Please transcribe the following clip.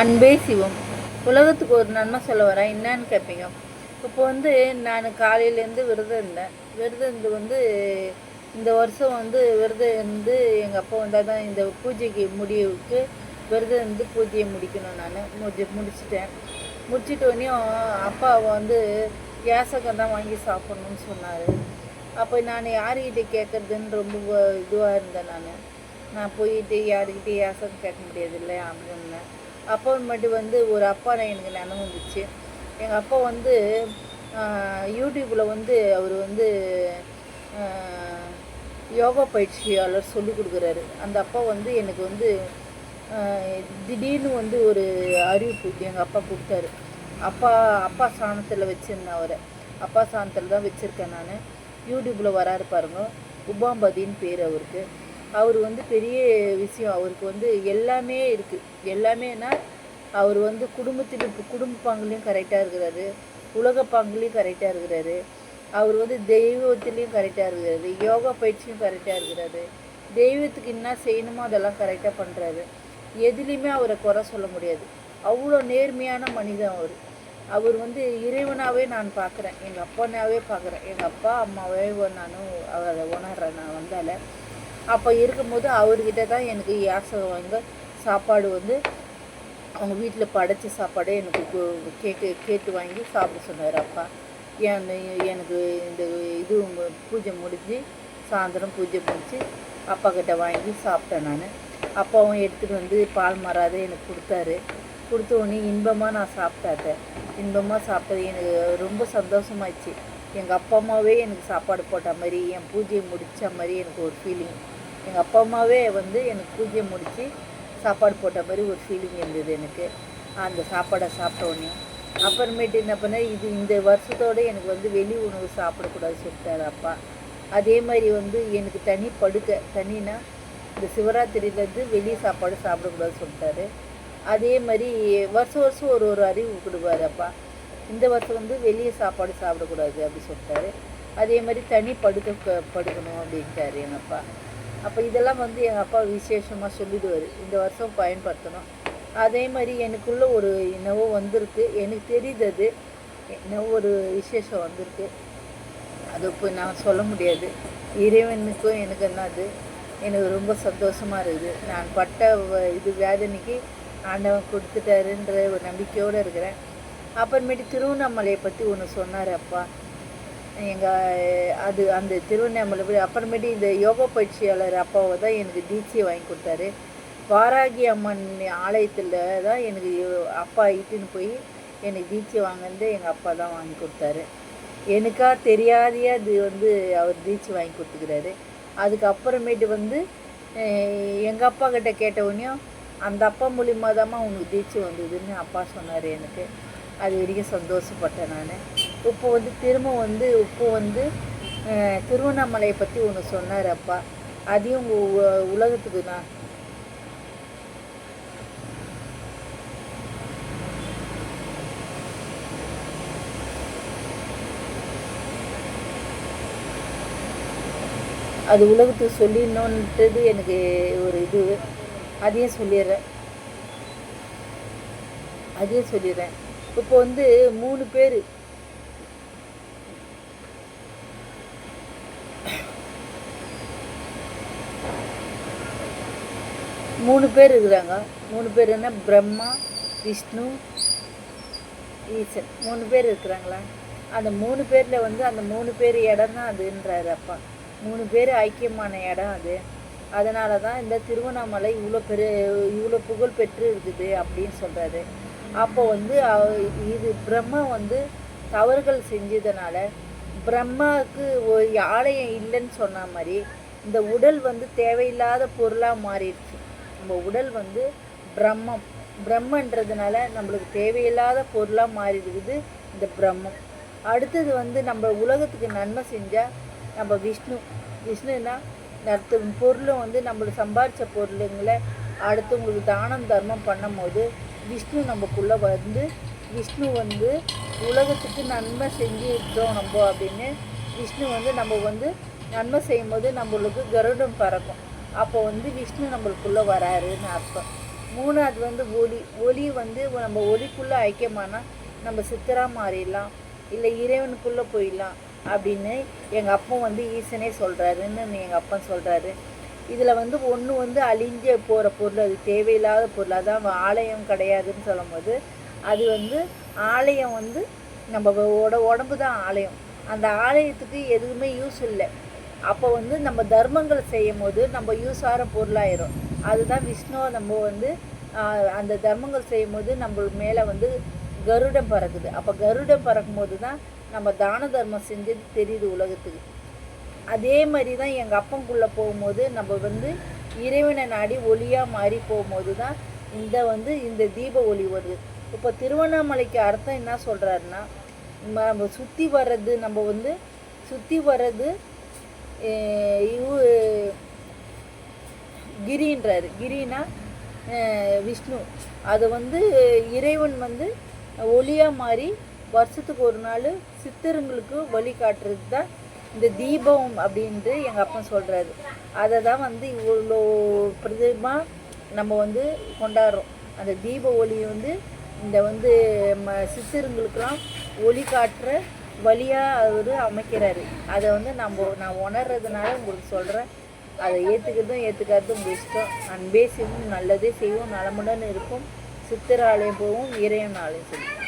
அன்பே சிவம். உலகத்துக்கு ஒரு நன்மை சொல்ல வரேன். என்னன்னு கேட்பீங்க. இப்போ வந்து நான் காலையிலேருந்து விரதம் இருந்தேன். விரதம் இருந்து இந்த வருஷம் விரதம் இருந்து எங்கள் அப்பா வந்தால் தான் இந்த பூஜைக்கு முடிவுக்கு விரதம் இருந்து பூஜையை முடிக்கணும். நான் முடிச்சிட்டேன். முடிச்சிட்டோடனே அப்பா யாசகம் தான் வாங்கி சாப்பிட்ணுன்னு சொன்னார். அப்போ நான் யார்கிட்ட கேட்குறதுன்னு ரொம்ப இதுவாக இருந்தேன். நான் போயிட்டு யாருக்கிட்டே யாசகம் கேட்க முடியாது இல்லை அப்படின்னு. அப்புறமேட்டு ஒரு அப்பா எனக்கு நினைவு வந்துச்சு. எங்கள் அப்பா யூடியூப்பில் அவர் யோகா பயிற்சியாளர் சொல்லி கொடுக்குறாரு. அந்த அப்பா எனக்கு திடீர்னு ஒரு அறிவிப்பு எங்கள் அப்பா கொடுத்தாரு. அப்பா ஸ்தானத்தில் வச்சுருந்தேன் அவரை. அப்பா ஸ்தானத்தில் தான் வச்சுருக்கேன் நான். யூடியூப்பில் வராரு பாருங்க. உபாம்பதின்னு பேர் அவருக்கு. அவர் பெரிய விஷயம். அவருக்கு எல்லாமே இருக்குது. எல்லாமேனா அவர் குடும்பத்தில் குடும்ப பாங்குலேயும் கரெக்டாக இருக்கிறாரு, உலக பாங்குலேயும் கரெக்டாக இருக்கிறாரு, அவர் தெய்வத்துலேயும் கரெக்டாக இருக்கிறாரு, யோகா பயிற்சியும் கரெக்டாக இருக்கிறாரு, தெய்வத்துக்கு என்ன செய்யணுமோ அதெல்லாம் கரெக்டாக பண்ணுறாரு. எதுலேயுமே அவரை குறை சொல்ல முடியாது. அவ்வளோ நேர்மையான மனிதன் அவர். அவர் இறைவனாகவே நான் பார்க்குறேன். எங்கள் அப்பானாவே பார்க்குறேன். எங்கள் அப்பா அம்மாவே நானும் அவரை உணர்றேன். நான் வந்தால அப்போ இருக்கும்போது அவர்கிட்ட தான் எனக்கு யாசகம் சாப்பாடு அவங்க வீட்டில் படைச்ச சாப்பாடே எனக்கு கேட்டு வாங்கி சாப்பிட சொன்னார் அப்பா. எனக்கு இந்த இது பூஜை முடிஞ்சு சாயந்தரம் பூஜை முடிச்சு அப்பா கிட்ட வாங்கி சாப்பிட்டேன் நான். அப்பாவும் எடுத்துகிட்டு பால் மாறாத எனக்கு கொடுத்தாரு. கொடுத்த உடனே இன்பமாக நான் சாப்பிட்டேன். இன்பமாக சாப்பிட்டது எனக்கு ரொம்ப சந்தோஷமாயிடுச்சு. எங்கள் அப்பா அம்மாவே எனக்கு சாப்பாடு போட்ட மாதிரி, என் பூஜையை முடித்த மாதிரி எனக்கு ஒரு ஃபீலிங். எங்கள் அப்பா அம்மாவே எனக்கு பூஜையை முடித்து சாப்பாடு போட்ட மாதிரி ஒரு ஃபீலிங் இருந்தது எனக்கு அந்த சாப்பாடை சாப்பிட்ட உடனே. அப்புறமேட்டு என்ன பண்ணேன், இந்த வருஷத்தோடு எனக்கு வெளி உணவு சாப்பிடக்கூடாது சொல்லிட்டாரு அப்பா. அதே மாதிரி எனக்கு தனினா இந்த சிவராத்திரியிலேருந்து வெளி சாப்பாடு சாப்பிடக்கூடாது சொல்லிட்டாரு. அதே மாதிரி வருஷம் ஒரு அறிவு கொடுப்பாரு அப்பா. இந்த வருஷம் வெளியே சாப்பாடு சாப்பிடக்கூடாது அப்படி சொல்லிட்டாரு. அதே மாதிரி தனி படுக்கணும் அப்படின்ட்டாரு எங்கள் அப்பா. அப்போ இதெல்லாம் எங்கள் அப்பா விசேஷமாக சொல்லிடுவார். இந்த வருஷம் பயன்படுத்தணும். அதே மாதிரி எனக்குள்ளே ஒரு என்னவோ வந்திருக்கு. எனக்கு தெரியுது அது என்னவோ ஒரு விசேஷம் வந்திருக்கு. அது இப்போ நான் சொல்ல முடியாது. இறைவனுக்கும் எனக்கு என்னது எனக்கு ரொம்ப சந்தோஷமாக இருக்குது. நான் பட்ட இது வேதனைக்கு ஆண்டவன் கொடுத்துட்டாருன்ற ஒரு நம்பிக்கையோடு இருக்கிறேன். அப்புறமேட்டு திருவண்ணாமலையை பற்றி ஒன்று சொன்னார் அப்பா. அந்த திருவண்ணாமலை அப்புறமேட்டு இந்த யோகா பயிற்சியாளர் அப்பாவை தான் எனக்கு தீட்சையை வாங்கி கொடுத்தாரு. வாராகி அம்மன் ஆலயத்தில் தான் எனக்கு அப்பா இட்டுன்னு போய் எனக்கு தீட்சை வாங்கினது எங்கள் அப்பா தான் வாங்கி கொடுத்தாரு. எனக்கா தெரியாதையே அது அவர் தீட்சை வாங்கி கொடுத்துக்கிறாரு. அதுக்கப்புறமேட்டு எங்கள் அப்பா கிட்ட கேட்டவொடனையும் அந்த அப்பா மூலியமாக தாம்மா உனக்கு தீட்சை வந்ததுன்னு அப்பா சொன்னார் எனக்கு. அது வரைக்கும் சந்தோஷப்பட்டேன் நான். இப்போ திரும்ப இப்போ திருவண்ணாமலையை பற்றி ஒன்று சொன்னார் அப்பா. அதையும் உலகத்துக்கு நான் அது உலகத்துக்கு சொல்லிடணுன்றது எனக்கு ஒரு இது. அதையும் சொல்லிடுறேன். இப்போ 3 பேர் இருக்கிறாங்க. 3 பேர் என்ன, பிரம்மா, விஷ்ணு, ஈசன் 3 பேர் இருக்கிறாங்களா. அந்த 3 பேரில் அந்த 3 பேர் இடம் தான் அதுன்றாரு அப்பா. 3 பேர் ஐக்கியமான இடம் அது. அதனால தான் இந்த திருவண்ணாமலை இவ்வளோ புகழ் பெற்று இருக்குது அப்படின்னு சொல்கிறாரு. அப்போ இது பிரம்மா தவறுகள் செஞ்சதுனால பிரம்மாவுக்கு ஒரு ஆலயம் இல்லைன்னு சொன்ன மாதிரி இந்த உடல் தேவையில்லாத பொருளாக மாறிடுச்சு. நம்ம உடல் பிரம்மன்றதுனால நம்மளுக்கு தேவையில்லாத பொருளாக மாறிடுக்குது இந்த பிரம்மம். அடுத்தது நம்ம உலகத்துக்கு நன்மை செஞ்சால் நம்ம விஷ்ணுனா அடுத்த பொருளும் நம்மளுக்கு சம்பாதிச்ச பொருளுங்களை அடுத்தவங்களுக்கு தானம் தர்மம் பண்ணும் போது விஷ்ணு நமக்குள்ளே விஷ்ணு உலகத்துக்கு நன்மை செஞ்சுட்டோம் நம்ம அப்படின்னு விஷ்ணு நம்ம நன்மை செய்யும் போது நம்மளுக்கு கருடம் பறக்கும். அப்போ விஷ்ணு நம்மளுக்குள்ளே வராருன்னு அர்த்தம். மூணாவது வந்து ஒளி. ஒளி வந்து நம்ம ஒளிக்குள்ளே ஐக்கியமானா நம்ம சித்தராக மாறிடலாம், இல்லை இறைவனுக்குள்ளே போயிடலாம் அப்படின்னு எங்கள் அப்பா வந்து ஈசனே சொல்கிறாருன்னு எங்கள் அப்பா சொல்கிறாரு. இதில் வந்து ஒன்று வந்து அழிஞ்ச போகிற பொருள், அது தேவையில்லாத பொருள். அதான் ஆலயம் கிடையாதுன்னு சொல்லும் போது அது வந்து ஆலயம் வந்து நம்ம உடம்பு தான் ஆலயம். அந்த ஆலயத்துக்கு எதுவுமே யூஸ் இல்லை. அப்போ வந்து நம்ம தர்மங்கள் செய்யும் போது நம்ம யூஸ் ஆகிற பொருளாயிரும். அதுதான் விஷ்ணுவை நம்ம வந்து அந்த தர்மங்கள் செய்யும் போது நம்ம மேலே வந்து கருடம் பறக்குது. அப்போ கருடம் பறக்கும் போது தான் நம்ம தான தர்மம் செஞ்சது தெரியுது உலகத்துக்கு. அதே மாதிரி தான் எங்கள் அப்பங்குள்ளே போகும்போது நம்ம வந்து இறைவனை நாடி ஒளியாக மாறி போகும்போது தான் இந்த தீப ஒளி வருது. இப்போ திருவண்ணாமலைக்கு அர்த்தம் என்ன சொல்கிறாருன்னா, நம்ம சுற்றி வர்றது, நம்ம வந்து சுற்றி வர்றது கிரின்றாரு. கிரினா விஷ்ணு. அது வந்து இறைவன் வந்து ஒளியாக மாறி வருஷத்துக்கு ஒரு நாள் சித்தருங்களுக்கு வழி காட்டுறது தான் இந்த தீபம் அப்படின்ட்டு எங்கள் அப்பா சொல்கிறாரு. அதை தான் வந்து இவ்வளோ பிரதமாக நம்ம வந்து கொண்டாடுறோம். அந்த தீப ஒளி வந்து சித்தருங்களுக்கெல்லாம் ஒளி காட்டுற வழியாக அவர் அமைக்கிறாரு. அதை வந்து நான் உணர்றதுனால உங்களுக்கு சொல்கிறேன். அதை ஏற்றுக்கிறதும் ஏற்றுக்காததும் உங்கள் இஷ்டம். அன்பே செய்வோம், நல்லதே செய்வோம், நலமுடன் இருக்கும். சித்தர் ஆலயம் போவோம், இறைவன் ஆலயம் செய்வோம்.